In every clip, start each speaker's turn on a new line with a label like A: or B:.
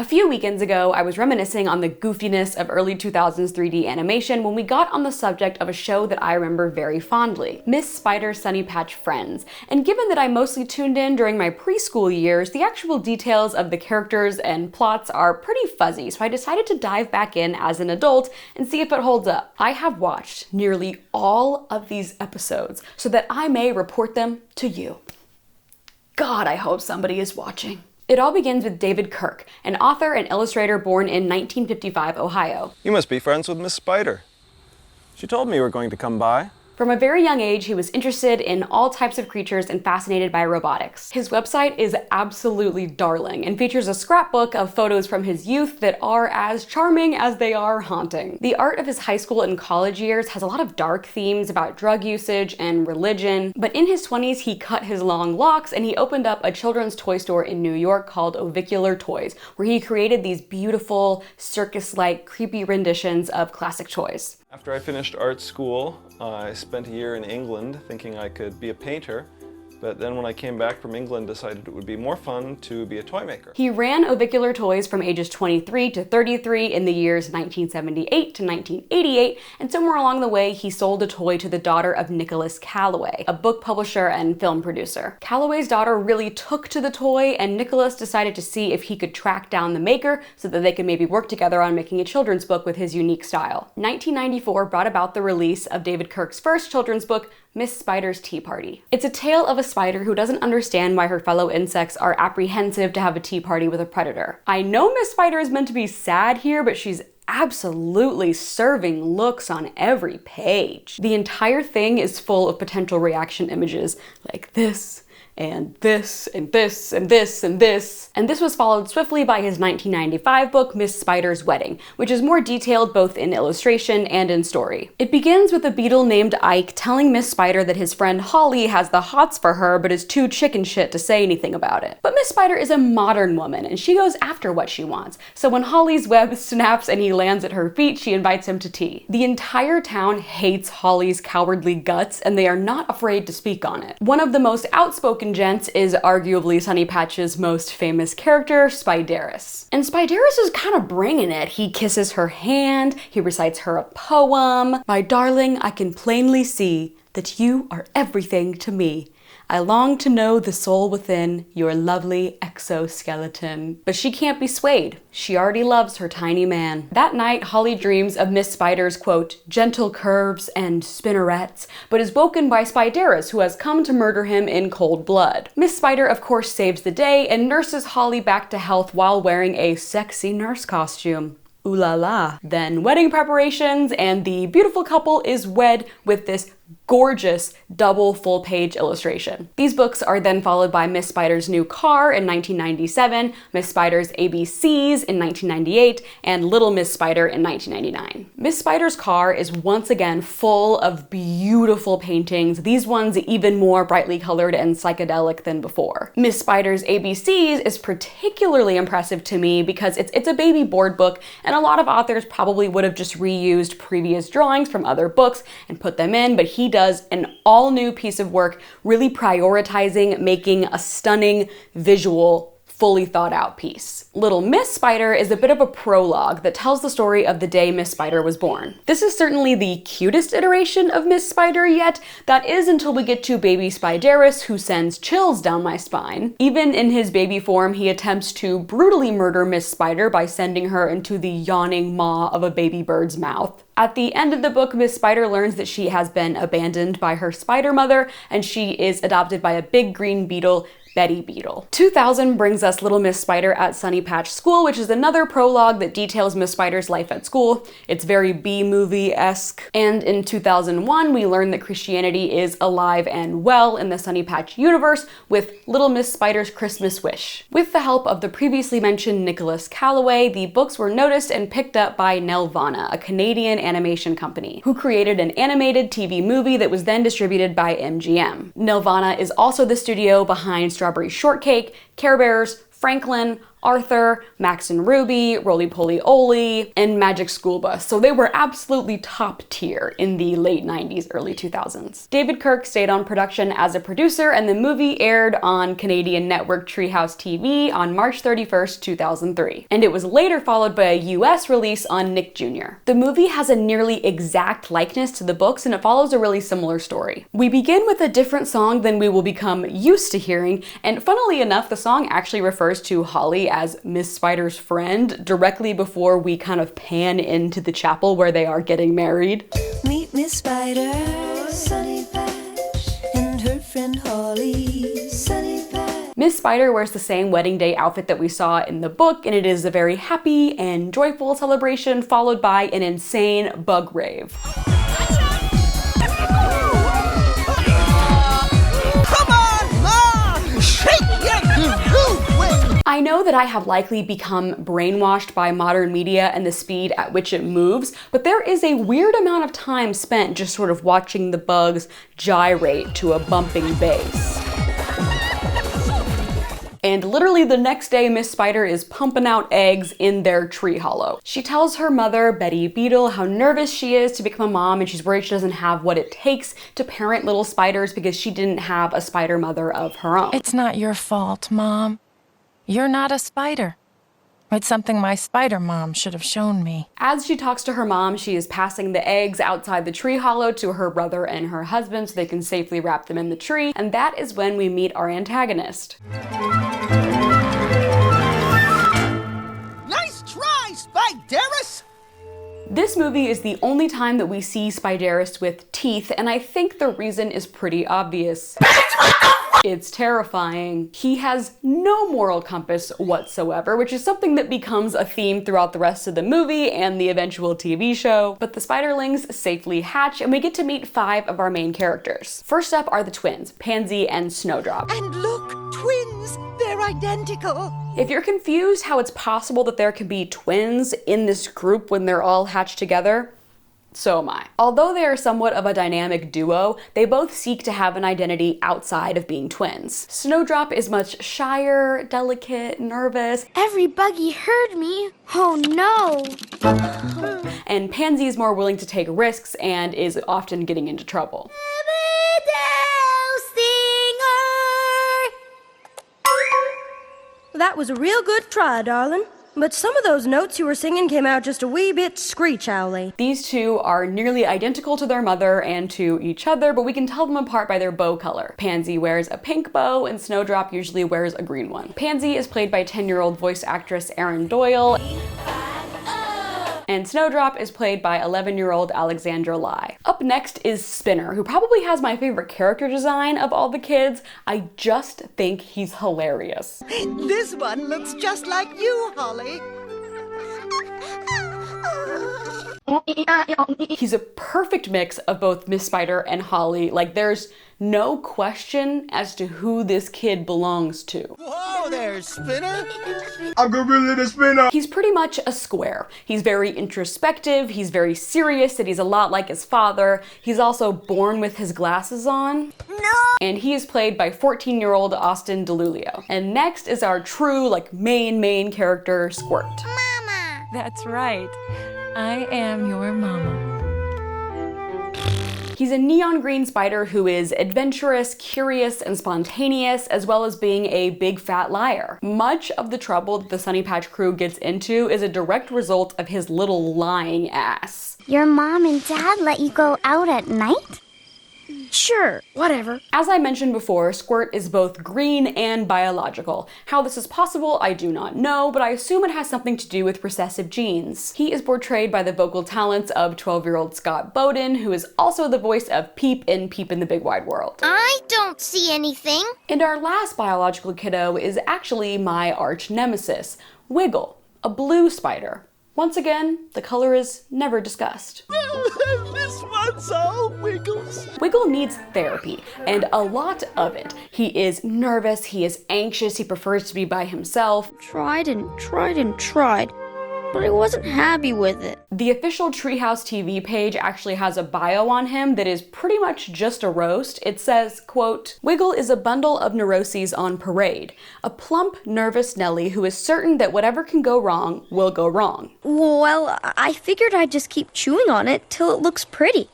A: A few weekends ago, I was reminiscing on the goofiness of early 2000s 3D animation when we got on the subject of a show that I remember very fondly, Miss Spider's Sunny Patch Friends. And given that I mostly tuned in during my preschool years, the actual details of the characters and plots are pretty fuzzy, so I decided to dive back in as an adult and see if it holds up. I have watched nearly all of these episodes so that I may report them to you. God, I hope somebody is watching. It all begins with David Kirk, an author and illustrator born in 1955 Ohio.
B: You must be friends with Miss Spider. She told me you were going to come by.
A: From a very young age, he was interested in all types of creatures and fascinated by robotics. His website is absolutely darling and features a scrapbook of photos from his youth that are as charming as they are haunting. The art of his high school and college years has a lot of dark themes about drug usage and religion, but in his 20s he cut his long locks and he opened up a children's toy store in New York called Wiki Toys, where he created these beautiful, circus-like, creepy renditions of classic toys.
B: After I finished art school, I spent a year in England thinking I could be a painter, but then when I came back from England, decided it would be more fun to be a toy maker.
A: He ran Ovicular Toys from ages 23 to 33 in the years 1978 to 1988, and somewhere along the way, he sold a toy to the daughter of Nicholas Callaway, a book publisher and film producer. Callaway's daughter really took to the toy, and Nicholas decided to see if he could track down the maker so that they could maybe work together on making a children's book with his unique style. 1994 brought about the release of David Kirk's first children's book, Miss Spider's Tea Party. It's a tale of a spider who doesn't understand why her fellow insects are apprehensive to have a tea party with a predator. I know Miss Spider is meant to be sad here, but she's absolutely serving looks on every page. The entire thing is full of potential reaction images like this, and this, and this, and this, and this. And this was followed swiftly by his 1995 book, Miss Spider's Wedding, which is more detailed both in illustration and in story. It begins with a beetle named Ike telling Miss Spider that his friend Holly has the hots for her, but is too chicken shit to say anything about it. But Miss Spider is a modern woman, and she goes after what she wants. So when Holly's web snaps and he lands at her feet, she invites him to tea. The entire town hates Holly's cowardly guts, and they are not afraid to speak on it. One of the most outspoken gents is arguably Sunny Patch's most famous character, Spiderus. And Spiderus is kind of bringing it. He kisses her hand, he recites her a poem. My darling, I can plainly see that you are everything to me. I long to know the soul within your lovely exoskeleton. But she can't be swayed. She already loves her tiny man. That night, Holly dreams of Miss Spider's, quote, gentle curves and spinnerets, but is woken by Spiderus, who has come to murder him in cold blood. Miss Spider, of course, saves the day and nurses Holly back to health while wearing a sexy nurse costume. Ooh la la. Then wedding preparations, and the beautiful couple is wed with this gorgeous double full-page illustration. These books are then followed by Miss Spider's New Car in 1997, Miss Spider's ABCs in 1998, and Little Miss Spider in 1999. Miss Spider's Car is once again full of beautiful paintings, these ones even more brightly colored and psychedelic than before. Miss Spider's ABCs is particularly impressive to me because it's a baby board book, and a lot of authors probably would have just reused previous drawings from other books and put them in, but he does an all-new piece of work, really prioritizing making a stunning visual, fully thought out piece. Little Miss Spider is a bit of a prologue that tells the story of the day Miss Spider was born. This is certainly the cutest iteration of Miss Spider yet. That is until we get to baby Spiderus, who sends chills down my spine. Even in his baby form, he attempts to brutally murder Miss Spider by sending her into the yawning maw of a baby bird's mouth. At the end of the book, Miss Spider learns that she has been abandoned by her spider mother, and she is adopted by a big green beetle, Betty Beetle. 2000 brings us Little Miss Spider at Sunny Patch School, which is another prologue that details Miss Spider's life at school. It's very B-movie-esque. And in 2001, we learn that Christianity is alive and well in the Sunny Patch universe with Little Miss Spider's Christmas Wish. With the help of the previously mentioned Nicholas Callaway, the books were noticed and picked up by Nelvana, a Canadian animation company, who created an animated TV movie that was then distributed by MGM. Nelvana is also the studio behind Strawberry Shortcake, Care Bears, Franklin, Arthur, Max and Ruby, Roly Poly Oly, and Magic School Bus. So they were absolutely top tier in the late 90s, early 2000s. David Kirk stayed on production as a producer, and the movie aired on Canadian network Treehouse TV on March 31st, 2003. And it was later followed by a US release on Nick Jr. The movie has a nearly exact likeness to the books, and it follows a really similar story. We begin with a different song than we will become used to hearing, and funnily enough, the song actually refers to Holly as Miss Spider's friend directly before we kind of pan into the chapel where they are getting married.
C: Meet Miss Spider, Sunny Patch, and her friend Holly, Sunny Patch.
A: Miss Spider wears the same wedding day outfit that we saw in the book, and it is a very happy and joyful celebration followed by an insane bug rave. I know that I have likely become brainwashed by modern media and the speed at which it moves, but there is a weird amount of time spent just sort of watching the bugs gyrate to a bumping bass. And literally the next day, Miss Spider is pumping out eggs in their tree hollow. She tells her mother, Betty Beetle, how nervous she is to become a mom, and she's worried she doesn't have what it takes to parent little spiders because she didn't have a spider mother of her own.
D: It's not your fault, Mom. You're not a spider. It's something my spider mom should have shown me.
A: As she talks to her mom, she is passing the eggs outside the tree hollow to her brother and her husband so they can safely wrap them in the tree, and that is when we meet our antagonist.
E: Nice try, Spideris!
A: This movie is the only time that we see Spideris with teeth, and I think the reason is pretty obvious. It's terrifying. He has no moral compass whatsoever, which is something that becomes a theme throughout the rest of the movie and the eventual TV show. But the spiderlings safely hatch, and we get to meet 5 of our main characters. First up are the twins, Pansy and Snowdrop.
E: And look, twins! They're identical!
A: If you're confused how it's possible that there can be twins in this group when they're all hatched together, so am I. Although they are somewhat of a dynamic duo, they both seek to have an identity outside of being twins. Snowdrop is much shyer, delicate, nervous.
F: Every buggy heard me. Oh no!
A: And Pansy is more willing to take risks and is often getting into trouble.
G: That was a real good try, darling. But some of those notes you were singing came out just a wee bit screech-owly.
A: These two are nearly identical to their mother and to each other, but we can tell them apart by their bow color. Pansy wears a pink bow, and Snowdrop usually wears a green one. Pansy is played by 10-year-old voice actress Erin Doyle, and Snowdrop is played by 11-year-old Alexandra Lai. Up next is Spinner, who probably has my favorite character design of all the kids. I just think he's hilarious.
E: This one looks just like you, Holly.
A: He's a perfect mix of both Miss Spider and Holly. Like, there's no question as to who this kid belongs to.
E: Whoa there, Spinner!
H: I'm Gorilla the Spinner!
A: He's pretty much a square. He's very introspective, he's very serious, and he's a lot like his father. He's also born with his glasses on.
E: No!
A: And he is played by 14-year-old Austin DeLulio. And next is our true, main character, Squirt.
F: Mama!
D: That's right. I am your mama.
A: He's a neon green spider who is adventurous, curious, and spontaneous, as well as being a big fat liar. Much of the trouble that the Sunny Patch crew gets into is a direct result of his little lying ass.
F: Your mom and dad let you go out at night?
G: Sure, whatever.
A: As I mentioned before, Squirt is both green and biological. How this is possible, I do not know, but I assume it has something to do with recessive genes. He is portrayed by the vocal talents of 12-year-old Scott Bowden, who is also the voice of Peep in the Big Wide World.
F: I don't see anything.
A: And our last biological kiddo is actually my arch nemesis, Wiggle, a blue spider. Once again, the color is never discussed.
E: This one's all wiggles.
A: Wiggle needs therapy, and a lot of it. He is nervous, he is anxious, he prefers to be by himself.
G: Tried and tried and tried.
F: but I wasn't happy with it.
A: The official Treehouse TV page actually has a bio on him that is pretty much just a roast. It says, quote, "Wiggle is a bundle of neuroses on parade. A plump, nervous Nellie who is certain that whatever can go wrong will go wrong."
G: Well, I figured I'd just keep chewing on it till it looks pretty.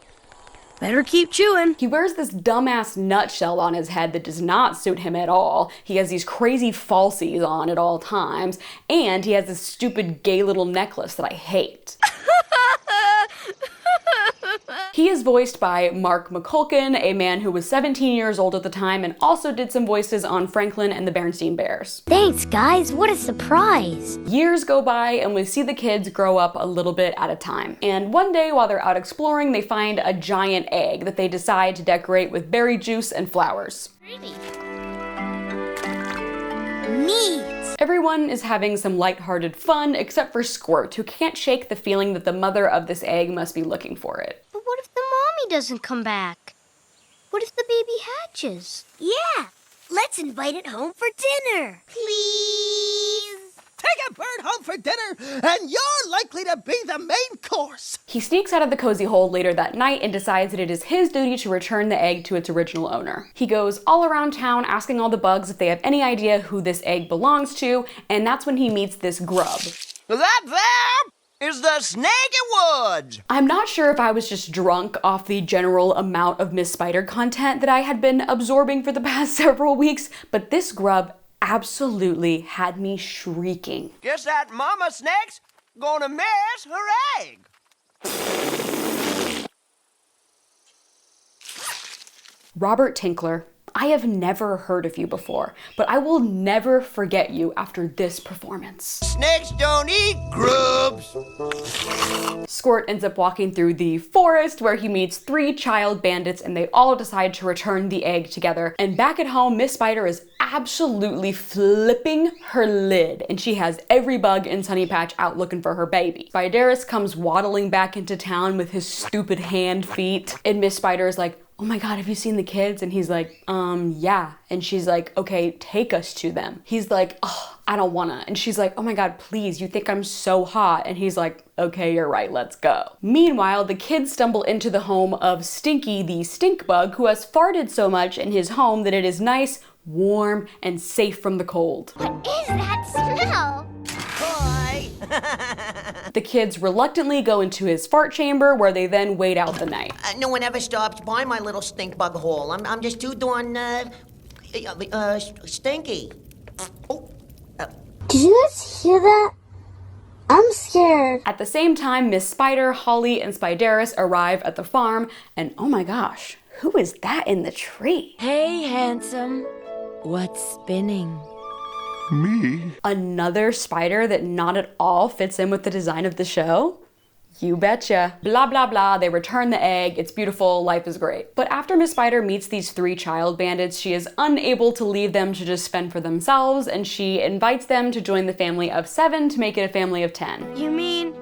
G: Better keep chewing.
A: He wears this dumbass nutshell on his head that does not suit him at all. He has these crazy falsies on at all times, and he has this stupid gay little necklace that I hate. He is voiced by Mark McCulkin, a man who was 17 years old at the time and also did some voices on Franklin and the Berenstain Bears.
F: Thanks, guys. What a surprise.
A: Years go by and we see the kids grow up a little bit at a time. And one day while they're out exploring, they find a giant egg that they decide to decorate with berry juice and flowers.
F: Neat.
A: Everyone is having some lighthearted fun except for Squirt, who can't shake the feeling that the mother of this egg must be looking for it.
F: But what if the mommy doesn't come back? What if the baby hatches? Yeah, let's invite it home for dinner. Please?
E: Take a bird home for dinner, and you're likely to be the main course.
A: He sneaks out of the cozy hole later that night and decides that it is his duty to return the egg to its original owner. He goes all around town asking all the bugs if they have any idea who this egg belongs to, and that's when he meets this grub.
E: That there is the Snaky Woods.
A: I'm not sure if I was just drunk off the general amount of Miss Spider content that I had been absorbing for the past several weeks, but this grub absolutely had me shrieking.
E: Guess that mama snake's gonna miss her egg.
A: Robert Tinkler, I have never heard of you before, but I will never forget you after this performance.
E: Snakes don't eat grubs.
A: Squirt ends up walking through the forest where he meets 3 child bandits and they all decide to return the egg together. And back at home, Miss Spider is absolutely flipping her lid and she has every bug in Sunny Patch out looking for her baby. Spideris comes waddling back into town with his stupid hand feet and Miss Spider is like, "Oh my god, have you seen the kids?" And he's like, yeah. And she's like, "Okay, take us to them." He's like, "Oh, I don't wanna." And she's like, "Oh my god, please, you think I'm so hot?" And he's like, "Okay, you're right, let's go." Meanwhile, the kids stumble into the home of Stinky the stink bug, who has farted so much in his home that it is nice, warm, and safe from the cold.
F: What is that smell?
E: Boy.
A: The kids reluctantly go into his fart chamber where they then wait out the night.
I: No one ever stops by my little stink bug hole. I'm just too darn, stinky. Oh.
F: Did you guys hear that? I'm scared.
A: At the same time, Miss Spider, Holly, and Spideris arrive at the farm, and oh my gosh, who is that in the tree?
D: Hey, handsome. What's spinning?
H: Me?
A: Another spider that not at all fits in with the design of the show? You betcha. Blah, blah, blah. They return the egg. It's beautiful. Life is great. But after Miss Spider meets these 3 child bandits, she is unable to leave them to just fend for themselves, and she invites them to join the family of 7 to make it a family of 10.
G: You mean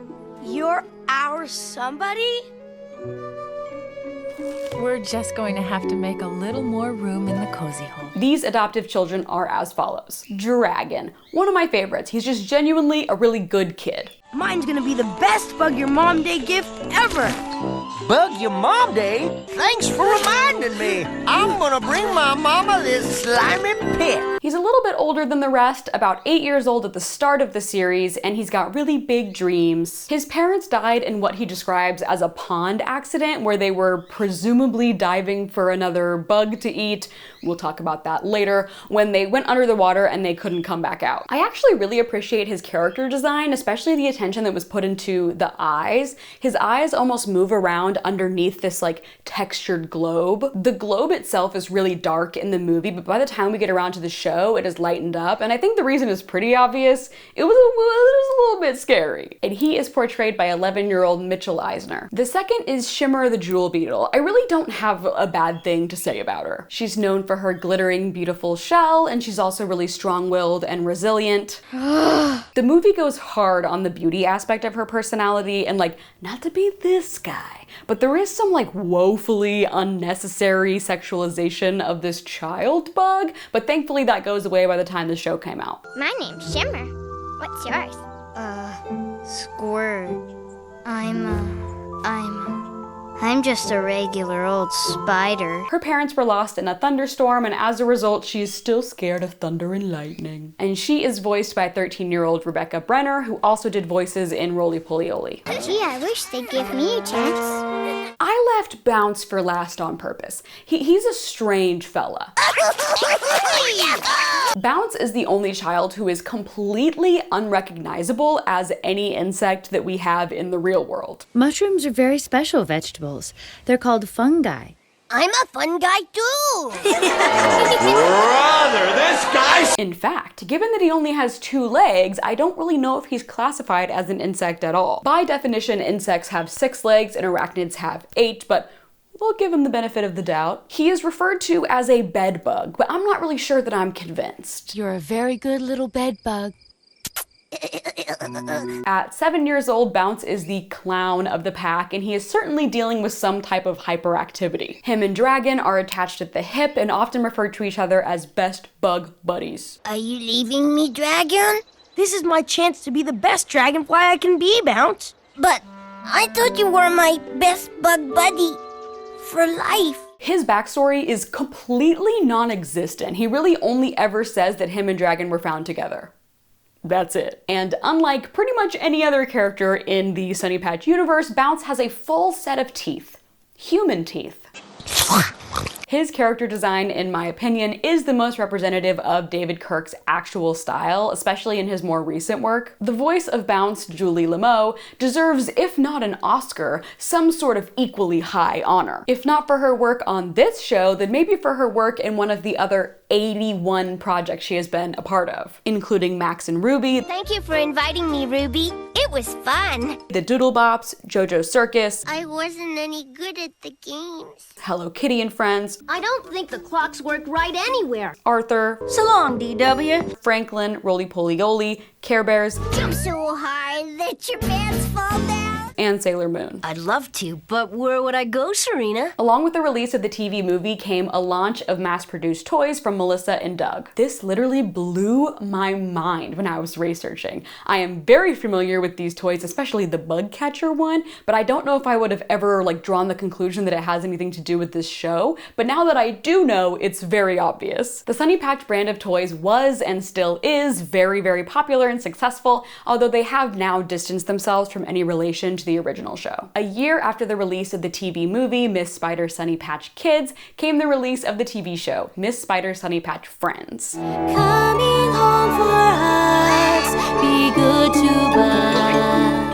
G: you're our somebody?
D: We're just going to have to make a little more room in the cozy hole.
A: These adoptive children are as follows. Dragon, one of my favorites. He's just genuinely a really good kid.
G: Mine's gonna be the best Bug Your Mom Day gift ever.
E: Bug Your Mom Day? Thanks for reminding me. I'm gonna bring my mama this slimy pit.
A: He's a little bit older than the rest, about 8 years old at the start of the series, and he's got really big dreams. His parents died in what he describes as a pond accident where they were presumably diving for another bug to eat. We'll talk about that later, when they went under the water and they couldn't come back out. I actually really appreciate his character design, especially the attention that was put into the eyes. His eyes almost move around underneath this like textured globe. The globe itself is really dark in the movie, but by the time we get around to the show, it is lightened up, and I think the reason is pretty obvious. It was a little bit scary. And he is portrayed by 11-year-old Mitchell Eisner. The second is Shimmer the Jewel Beetle. I really don't have a bad thing to say about her. She's known for her glittering, beautiful shell, and she's also really strong-willed and resilient. The movie goes hard on the beauty aspect of her personality, and like, not to be this guy, but there is some like woefully unnecessary sexualization of this child bug, but thankfully that goes away by the time the show came out.
F: My name's Shimmer. What's yours? word. I'm just a regular old spider.
A: Her parents were lost in a thunderstorm, and as a result, she is still scared of thunder and lightning. And she is voiced by 13-year-old Rebecca Brenner, who also did voices in Roly Poly Oly.
F: Gee, I wish they'd give me a chance.
A: I left Bounce for last on purpose. He's a strange fella. Bounce is the only child who is completely unrecognizable as any insect that we have in the real world.
J: Mushrooms are very special vegetables. They're called fungi.
F: I'm a fun guy too.
E: Brother, this guy's...
A: In fact, given that he only has 2 legs, I don't really know if he's classified as an insect at all. By definition, insects have 6 legs and arachnids have 8, but we'll give him the benefit of the doubt. He is referred to as a bed bug, but I'm not really sure that I'm convinced.
D: You're a very good little bed bug.
A: At 7 years old, Bounce is the clown of the pack, and he is certainly dealing with some type of hyperactivity. Him and Dragon are attached at the hip and often referred to each other as best bug buddies.
F: Are you leaving me, Dragon?
G: This is my chance to be the best dragonfly I can be, Bounce.
F: But I thought you were my best bug buddy for life.
A: His backstory is completely non-existent. He really only ever says that him and Dragon were found together. That's it. And unlike pretty much any other character in the Sunny Patch universe, Bounce has a full set of teeth. Human teeth. His character design, in my opinion, is the most representative of David Kirk's actual style, especially in his more recent work. The voice of Bounce, Julie Lemeau, deserves, if not an Oscar, some sort of equally high honor. If not for her work on this show, then maybe for her work in one of the other 81 projects she has been a part of, including Max and Ruby.
F: Thank you for inviting me, Ruby. It was fun.
A: The Doodlebops, JoJo's Circus,
F: I wasn't any good at the games.
A: Hello Kitty and Friends,
F: I don't think the clocks work right anywhere.
A: Arthur,
G: So long, DW.
A: Franklin, Roly Poly Oly, Care Bears,
F: Jump so high that your pants fall down.
A: and Sailor Moon.
G: I'd love to, but where would I go, Serena?
A: Along with the release of the TV movie came a launch of mass-produced toys from Melissa and Doug. This literally blew my mind when I was researching. I am very familiar with these toys, especially the bug catcher one, but I don't know if I would have ever drawn the conclusion that it has anything to do with this show. But now that I do know, it's very obvious. The Sunny Patch brand of toys was and still is very, very popular and successful, although they have now distanced themselves from any relation to the original show. A year after the release of the TV movie Miss Spider Sunny Patch Kids came the release of the TV show Miss Spider Sunny Patch Friends.
C: Coming home for hugs, be good to Bud.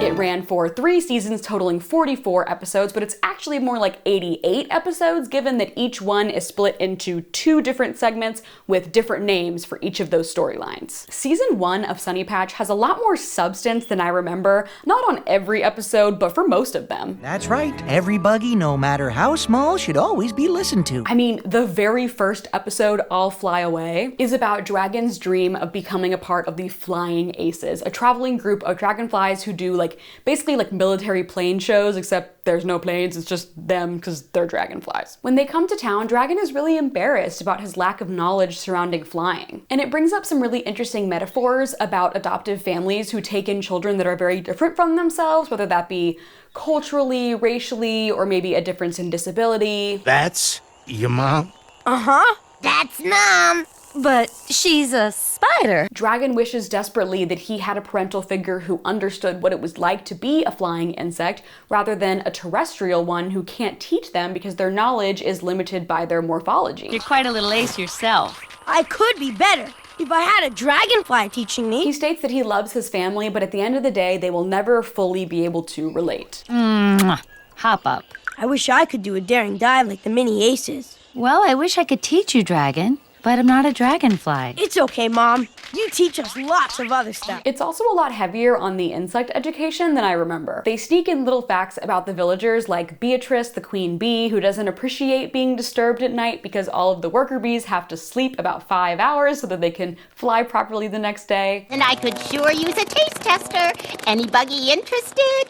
A: It ran for 3 seasons totaling 44 episodes, but it's actually more like 88 episodes given that each one is split into 2 different segments with different names for each of those storylines. Season 1 of Sunny Patch has a lot more substance than I remember, not on every episode, but for most of them.
E: That's right. Every buggy, no matter how small, should always be listened to.
A: I mean, the very first episode, I'll Fly Away, is about Dragon's dream of becoming a part of the Flying Aces, a traveling group of dragonflies who do basically military plane shows, except there's no planes, it's just them because they're dragonflies. When they come to town, Dragon is really embarrassed about his lack of knowledge surrounding flying. And it brings up some really interesting metaphors about adoptive families who take in children that are very different from themselves, whether that be culturally, racially, or maybe a difference in disability.
H: That's your mom?
G: Uh-huh.
F: That's Mom.
J: But she's a spider.
A: Dragon wishes desperately that he had a parental figure who understood what it was like to be a flying insect, rather than a terrestrial one who can't teach them because their knowledge is limited by their morphology.
J: You're quite a little ace yourself.
G: I could be better if I had a dragonfly teaching me.
A: He states that he loves his family, but at the end of the day, they will never fully be able to relate.
J: Hop up.
G: I wish I could do a daring dive like the mini aces.
J: Well, I wish I could teach you, Dragon, but I'm not a dragonfly.
G: It's okay, Mom. You teach us lots of other stuff.
A: It's also a lot heavier on the insect education than I remember. They sneak in little facts about the villagers like Beatrice, the queen bee, who doesn't appreciate being disturbed at night because all of the worker bees have to sleep about 5 hours so that they can fly properly the next day.
F: And I could sure use a taste tester. Any buggy interested?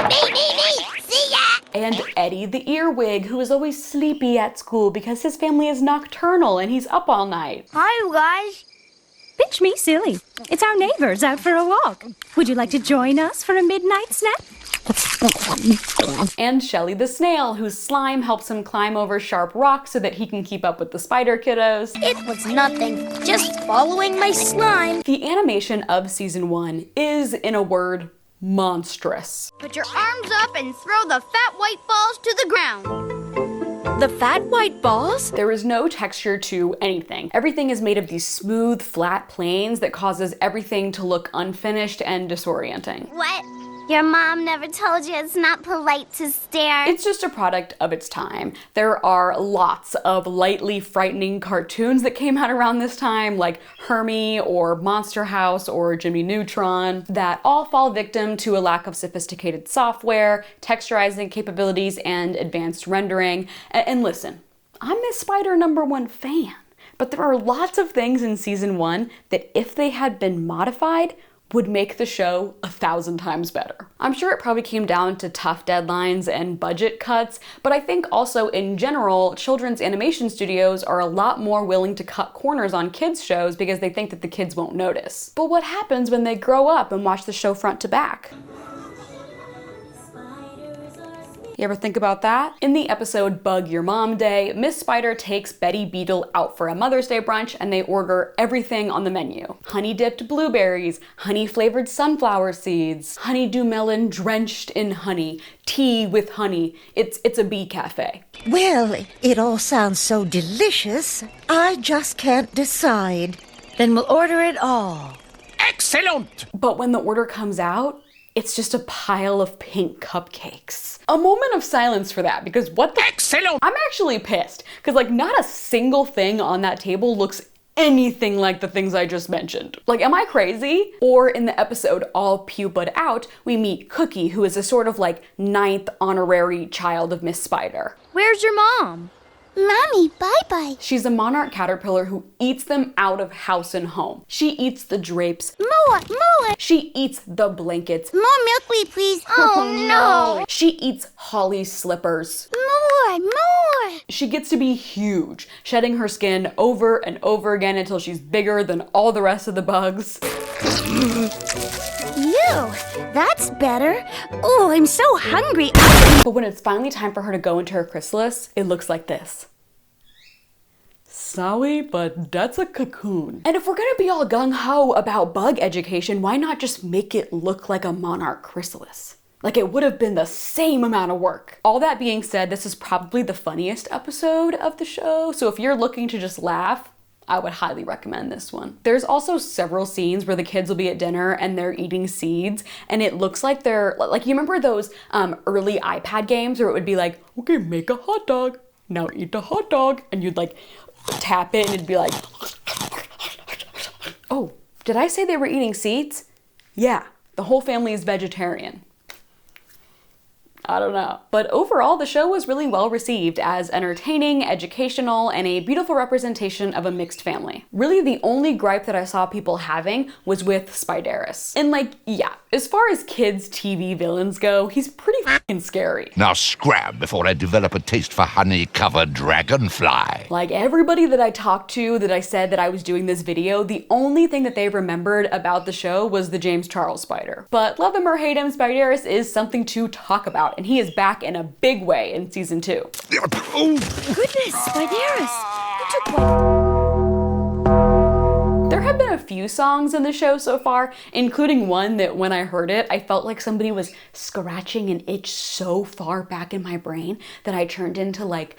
F: Me. See ya.
A: And Eddie the earwig, who is always sleepy at school because his family is nocturnal and he's up all night.
G: Hi, you guys.
K: Pinch me silly. It's our neighbors out for a walk. Would you like to join us for a midnight snack?
A: And Shelly the snail, whose slime helps him climb over sharp rocks so that he can keep up with the spider kiddos.
F: It was nothing, just following my slime.
A: The animation of season 1 is, in a word, monstrous.
F: Put your arms up and throw the fat white balls to the ground.
K: The fat white balls?
A: There is no texture to anything. Everything is made of these smooth, flat planes that causes everything to look unfinished and disorienting.
F: What? Your mom never told you it's not polite to stare?
A: It's just a product of its time. There are lots of lightly frightening cartoons that came out around this time, like Hermie or Monster House or Jimmy Neutron, that all fall victim to a lack of sophisticated software, texturizing capabilities, and advanced rendering. And listen, I'm Miss Spider #1 fan, but there are lots of things in season 1 that if they had been modified, would make the show 1,000 times better. I'm sure it probably came down to tough deadlines and budget cuts, but I think also in general, children's animation studios are a lot more willing to cut corners on kids' shows because they think that the kids won't notice. But what happens when they grow up and watch the show front to back? You ever think about that? In the episode Bug Your Mom Day, Miss Spider takes Betty Beetle out for a Mother's Day brunch and they order everything on the menu. Honey-dipped blueberries, honey-flavored sunflower seeds, honeydew melon drenched in honey, tea with honey. It's a bee cafe.
L: Well, it all sounds so delicious. I just can't decide.
K: Then we'll order it all.
H: Excellent!
A: But when the order comes out, it's just a pile of pink cupcakes. A moment of silence for that, because what the—
H: Excellent!
A: I'm actually pissed, because like not a single thing on that table looks anything like the things I just mentioned. Like, am I crazy? Or in the episode All Pupaed Out, we meet Cookie, who is a sort of like 9th honorary child of Miss Spider.
F: Where's your mom? Mommy, bye-bye.
A: She's a monarch caterpillar who eats them out of house and home. She eats the drapes.
F: More.
A: She eats the blankets.
F: More milkweed, please. Oh, no.
A: She eats Holly's slippers.
F: More.
A: She gets to be huge, shedding her skin over and over again until she's bigger than all the rest of the bugs.
K: Ew, that's better. Oh, I'm so hungry.
A: But when it's finally time for her to go into her chrysalis, it looks like this. Sorry, but that's a cocoon. And if we're gonna be all gung-ho about bug education, why not just make it look like a monarch chrysalis? Like, it would have been the same amount of work. All that being said, this is probably the funniest episode of the show, so if you're looking to just laugh, I would highly recommend this one. There's also several scenes where the kids will be at dinner and they're eating seeds, and it looks like they're, like, you remember those early iPad games where it would be like, okay, make a hot dog, now eat a hot dog, and you'd like tap it and it'd be like, oh, did I say they were eating seeds? Yeah, the whole family is vegetarian. I don't know. But overall, the show was really well received as entertaining, educational, and a beautiful representation of a mixed family. Really, the only gripe that I saw people having was with Spideris. And like, yeah, as far as kids' TV villains go, he's pretty fucking scary.
H: Now scram before I develop a taste for honey-covered dragonfly.
A: Like everybody that I talked to that I said that I was doing this video, the only thing that they remembered about the show was the James Charles spider. But love him or hate him, Spideris is something to talk about, and he is back in a big way in season 2.
K: Goodness, Spideris.
A: There have been a few songs in the show so far, including one that when I heard it, I felt like somebody was scratching an itch so far back in my brain that I turned into like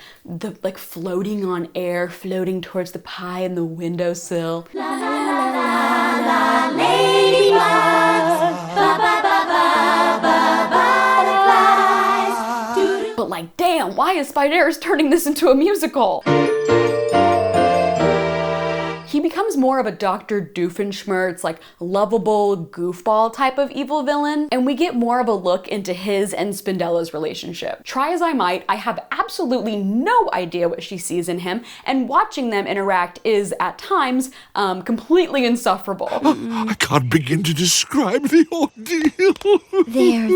A: floating on air, floating towards the pie in the windowsill. La la la la la, ladybugs, ba ba ba ba ba butterflies. But like, damn, why is Spideris turning this into a musical? He becomes more of a Dr. Doofenshmirtz, like lovable goofball type of evil villain, and we get more of a look into his and Spindella's relationship. Try as I might, I have absolutely no idea what she sees in him, and watching them interact is, at times, completely insufferable.
H: I can't begin to describe the ordeal.
K: There,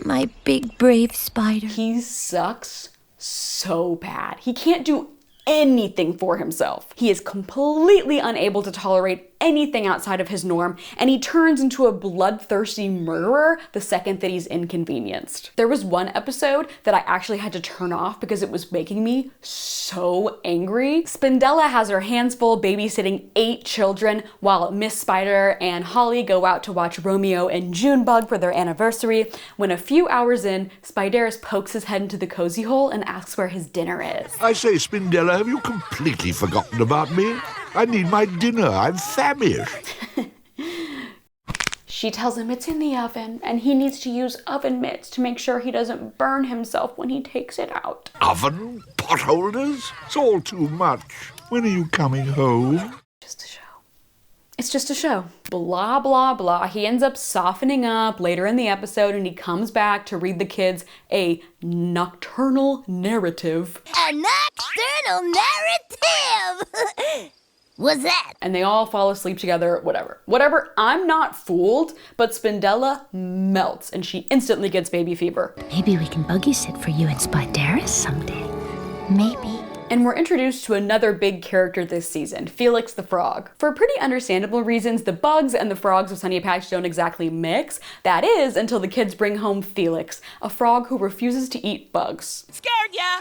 K: my big brave spider.
A: He sucks so bad. He can't do anything for himself. He is completely unable to tolerate anything outside of his norm, and he turns into a bloodthirsty murderer the second that he's inconvenienced. There was one episode that I actually had to turn off because it was making me so angry. Spindella has her hands full babysitting 8 children while Miss Spider and Holly go out to watch Romeo and Junebug for their anniversary, when a few hours in, Spideris pokes his head into the cozy hole and asks where his dinner is.
H: I say, Spindella, have you completely forgotten about me? I need my dinner. I'm famished.
A: She tells him it's in the oven, and he needs to use oven mitts to make sure he doesn't burn himself when he takes it out.
H: Oven? Potholders? It's all too much. When are you coming home?
A: Just a show. It's just a show. Blah, blah, blah. He ends up softening up later in the episode, and he comes back to read the kids a nocturnal narrative.
F: A nocturnal narrative! What's that?
A: And they all fall asleep together, whatever. I'm not fooled, but Spindella melts, and she instantly gets baby fever.
J: Maybe we can buggy sit for you and Spideris someday. Maybe.
A: And we're introduced to another big character this season, Felix the Frog. For pretty understandable reasons, the bugs and the frogs of Sunny Patch don't exactly mix. That is, until the kids bring home Felix, a frog who refuses to eat bugs.
E: Scared ya!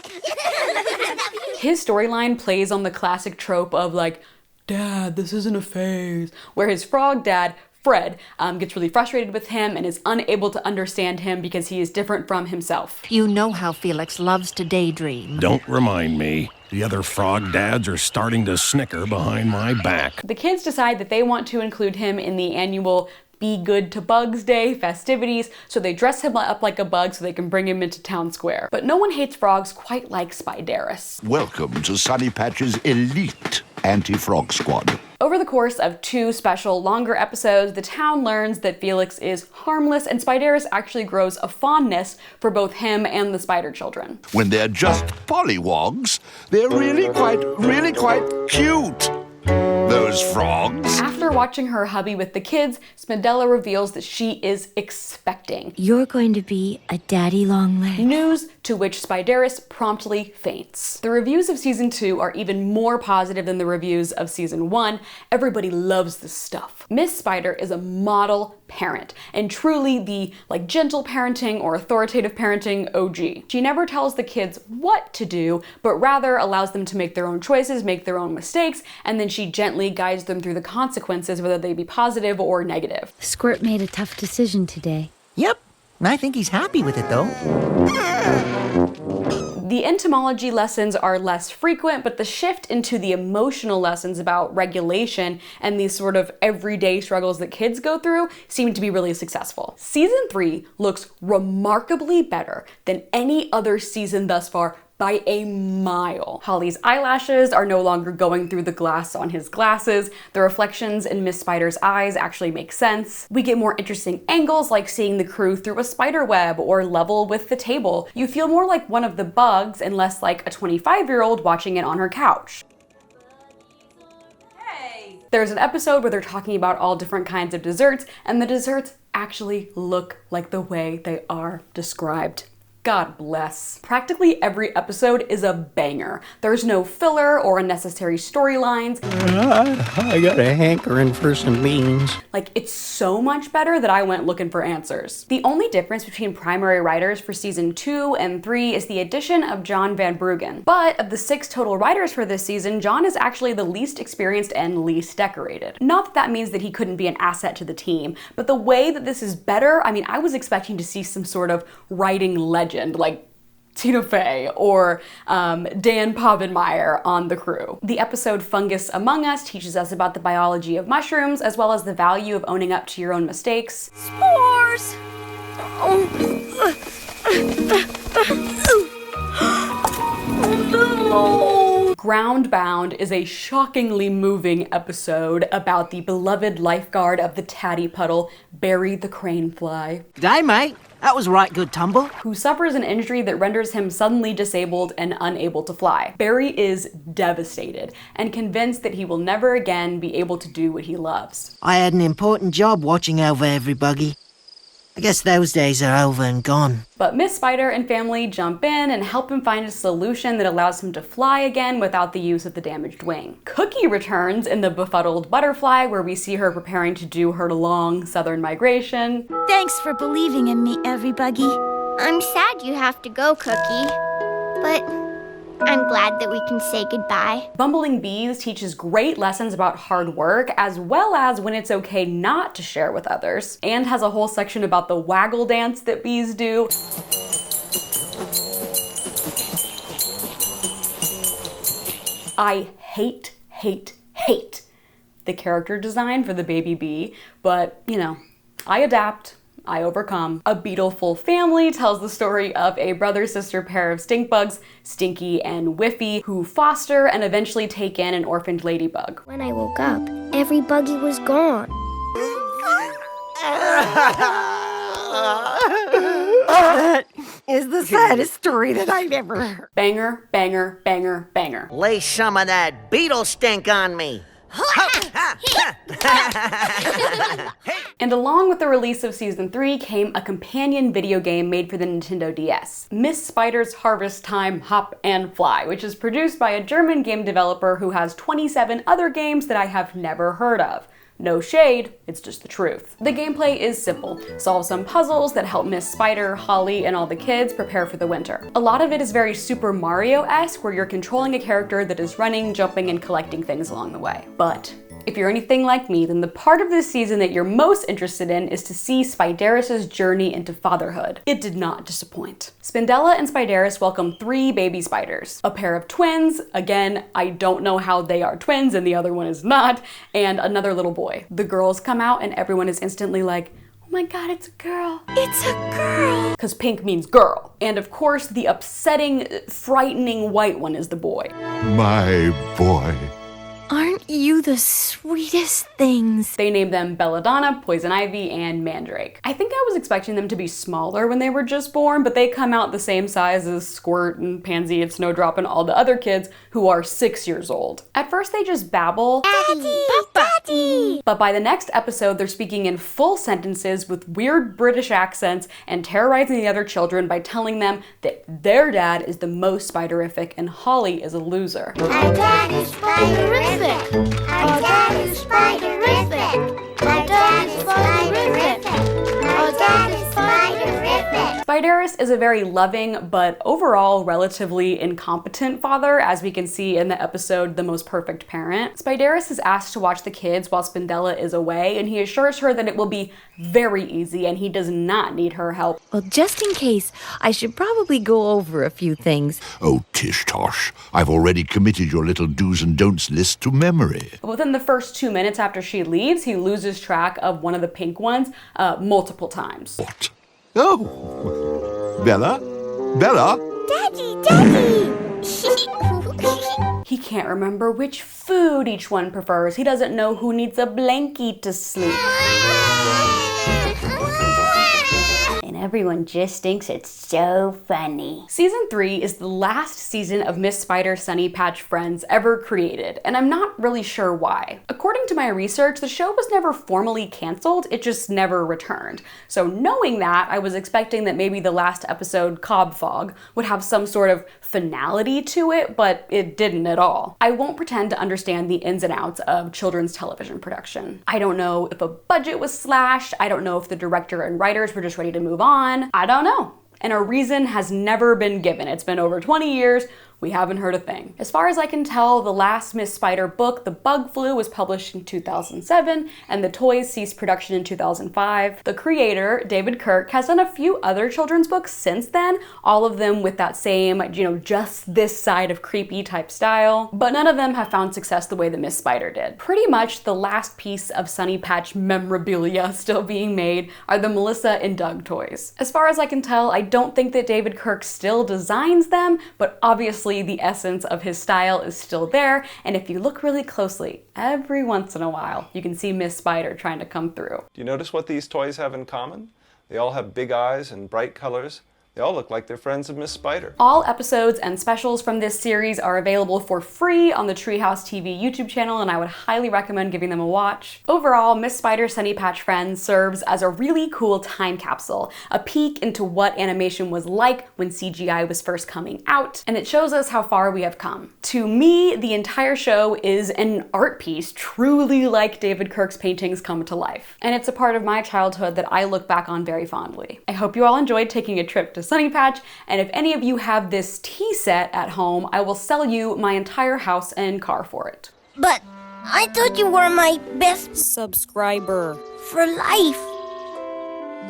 A: His storyline plays on the classic trope of like, Dad, this isn't a phase, where his frog dad, Fred, gets really frustrated with him and is unable to understand him because he is different from himself.
L: You know how Felix loves to daydream.
M: Don't remind me. The other frog dads are starting to snicker behind my back.
A: The kids decide that they want to include him in the annual Be Good to Bugs Day festivities, so they dress him up like a bug so they can bring him into town square. But no one hates frogs quite like Spideris.
H: Welcome to Sunny Patch's elite anti-frog squad.
A: Over the course of 2 special, longer episodes, the town learns that Felix is harmless, and Spideris actually grows a fondness for both him and the spider children.
H: When they're just pollywogs, they're really quite cute. Those frogs.
A: After watching her hubby with the kids, Spindella reveals that she is expecting.
J: You're going to be a daddy long leg.
A: News to which Spideris promptly faints. The reviews of season 2 are even more positive than the reviews of season 1. Everybody loves this stuff. Miss Spider is a model parent, and truly the gentle parenting or authoritative parenting OG. She never tells the kids what to do, but rather allows them to make their own choices, make their own mistakes, and then she gently guides them through the consequences, whether they be positive or negative.
J: Squirt made a tough decision today.
E: Yep. I think he's happy with it, though.
A: The entomology lessons are less frequent, but the shift into the emotional lessons about regulation and these sort of everyday struggles that kids go through seem to be really successful. Season 3 looks remarkably better than any other season thus far by a mile. Holly's eyelashes are no longer going through the glass on his glasses. The reflections in Miss Spider's eyes actually make sense. We get more interesting angles, like seeing the crew through a spider web or level with the table. You feel more like one of the bugs and less like a 25-year-old watching it on her couch. There's an episode where they're talking about all different kinds of desserts, and the desserts actually look like the way they are described. God bless. Practically every episode is a banger. There's no filler or unnecessary storylines.
E: I got a hankering for some beans.
A: It's so much better that I went looking for answers. The only difference between primary writers for season 2 and 3 is the addition of John Van Bruggen. But of the 6 total writers for this season, John is actually the least experienced and least decorated. Not that that means that he couldn't be an asset to the team, but the way that this is better, I was expecting to see some sort of writing legend like Tina Fey or Dan Povenmire on the crew. The episode Fungus Among Us teaches us about the biology of mushrooms, as well as the value of owning up to your own mistakes.
F: Spores!
A: Groundbound is a shockingly moving episode about the beloved lifeguard of the Tatty Puddle, Barry the Cranefly.
E: G'day, mate. That was right good tumble.
A: Who suffers an injury that renders him suddenly disabled and unable to fly. Barry is devastated and convinced that he will never again be able to do what he loves.
E: I had an important job watching over everybody. I guess those days are over and gone.
A: But Miss Spider and family jump in and help him find a solution that allows him to fly again without the use of the damaged wing. Cookie returns in the befuddled butterfly, where we see her preparing to do her long southern migration.
K: Thanks for believing in me, everybody.
F: I'm sad you have to go, Cookie. But I'm glad that we can say goodbye.
A: Bumbling Bees teaches great lessons about hard work, as well as when it's okay not to share with others, and has a whole section about the waggle dance that bees do. I hate the character design for the baby bee, but you know, I adapt. I overcome. A Beetleful Family tells the story of a brother-sister pair of stink bugs, Stinky and Whiffy, who foster and eventually take in an orphaned ladybug.
F: When I woke up, every buggy was gone.
L: That is the saddest story that I've ever heard.
A: Banger, banger, banger, banger.
I: Lay some of that beetle stink on me.
A: And along with the release of Season 3 came a companion video game made for the Nintendo DS, Miss Spider's Harvest Time Hop and Fly, which is produced by a German game developer who has 27 other games that I have never heard of. No shade, it's just the truth. The gameplay is simple. Solve some puzzles that help Miss Spider, Holly, and all the kids prepare for the winter. A lot of it is very Super Mario-esque, where you're controlling a character that is running, jumping, and collecting things along the way. But if you're anything like me, then the part of this season that you're most interested in is to see Spideris' journey into fatherhood. It did not disappoint. Spindella and Spideris welcome 3 baby spiders. A pair of twins, again, I don't know how they are twins and the other one is not, and another little boy. The girls come out and everyone is instantly like, oh my god, it's a girl.
K: It's a girl.
A: Because pink means girl. And of course, the upsetting, frightening white one is the boy.
H: My boy.
K: Aren't you the sweetest things?
A: They named them Belladonna, Poison Ivy, and Mandrake. I think I was expecting them to be smaller when they were just born, but they come out the same size as Squirt and Pansy and Snowdrop and all the other kids who are 6 years old. At first they just babble,
F: Daddy! Daddy!
A: but by the next episode they're speaking in full sentences with weird British accents and terrorizing the other children by telling them that their dad is the most spiderific and Holly is a loser.
F: Our dad is spiderific! Our dad is spiderific! Our dad is spiderific! Our dad is spiderific!
A: Spideris is a very loving, but overall relatively incompetent father, as we can see in the episode The Most Perfect Parent. Spideris is asked to watch the kids while Spindella is away, and he assures her that it will be very easy and he does not need her help.
N: Well, just in case, I should probably go over a few things.
H: Oh, Tish Tosh, I've already committed your little do's and don'ts list to memory.
A: Within the first 2 minutes after she leaves, he loses track of one of the pink ones multiple times.
H: What? Oh, Bella? Bella?
F: Daddy!
A: He can't remember which food each one prefers. He doesn't know who needs a blankie to sleep. And everyone just thinks it's so funny. Season 3 is the last season of Miss Spider Sunny Patch Friends ever created, and I'm not really sure why. According to my research, the show was never formally canceled, it just never returned. So knowing that, I was expecting that maybe the last episode, Cobb Fog, would have some sort of finality to it, but it didn't at all. I won't pretend to understand the ins and outs of children's television production. I don't know if a budget was slashed, I don't know if the director and writers were just ready to move on, I don't know. And a reason has never been given. It's been over 20 years, we haven't heard a thing. As far as I can tell, the last Miss Spider book, The Bug Flu, was published in 2007, and the toys ceased production in 2005. The creator, David Kirk, has done a few other children's books since then, all of them with that same, just this side of creepy type style, but none of them have found success the way that Miss Spider did. Pretty much the last piece of Sunny Patch memorabilia still being made are the Melissa and Doug toys. As far as I can tell, I don't think that David Kirk still designs them, but obviously the essence of his style is still there, and if you look really closely, every once in a while, you can see Miss Spider trying to come through.
B: Do you notice what these toys have in common? They all have big eyes and bright colors, They all look like they're friends of Miss Spider.
A: All episodes and specials from this series are available for free on the Treehouse TV YouTube channel, and I would highly recommend giving them a watch. Overall, Miss Spider Sunny Patch Friends serves as a really cool time capsule, a peek into what animation was like when CGI was first coming out, and it shows us how far we have come. To me, the entire show is an art piece, truly like David Kirk's paintings come to life. And it's a part of my childhood that I look back on very fondly. I hope you all enjoyed taking a trip to Sunny Patch, and if any of you have this tea set at home, I will sell you my entire house and car for it.
K: But I thought you were my best subscriber for life.